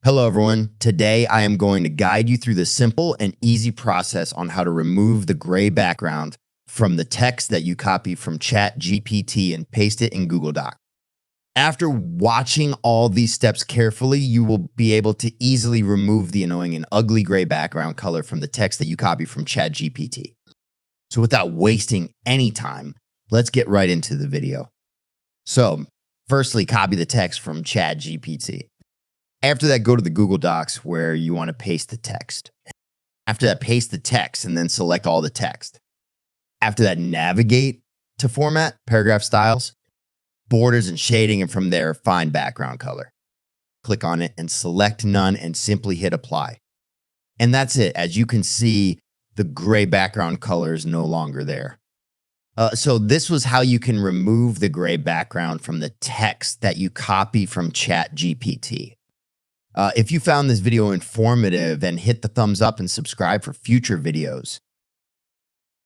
Hello, everyone. Today, I am going to guide you through the simple and easy process on how to remove the gray background from the text that you copy from ChatGPT and paste it in Google Doc. After watching all these steps carefully, you will be able to easily remove the annoying and ugly gray background color from the text that you copy from ChatGPT. So without wasting any time, let's get right into the video. So firstly, copy the text from ChatGPT. After that, go to the Google Docs where you want to paste the text. After that, paste the text and then select all the text. After that, navigate to Format, Paragraph Styles, Borders and Shading, and from there, find Background Color. Click on it and select None and simply hit Apply. And that's it. As you can see, the gray background color is no longer there. So this was how you can remove the gray background from the text that you copy from ChatGPT. If you found this video informative, then hit the thumbs up and subscribe for future videos.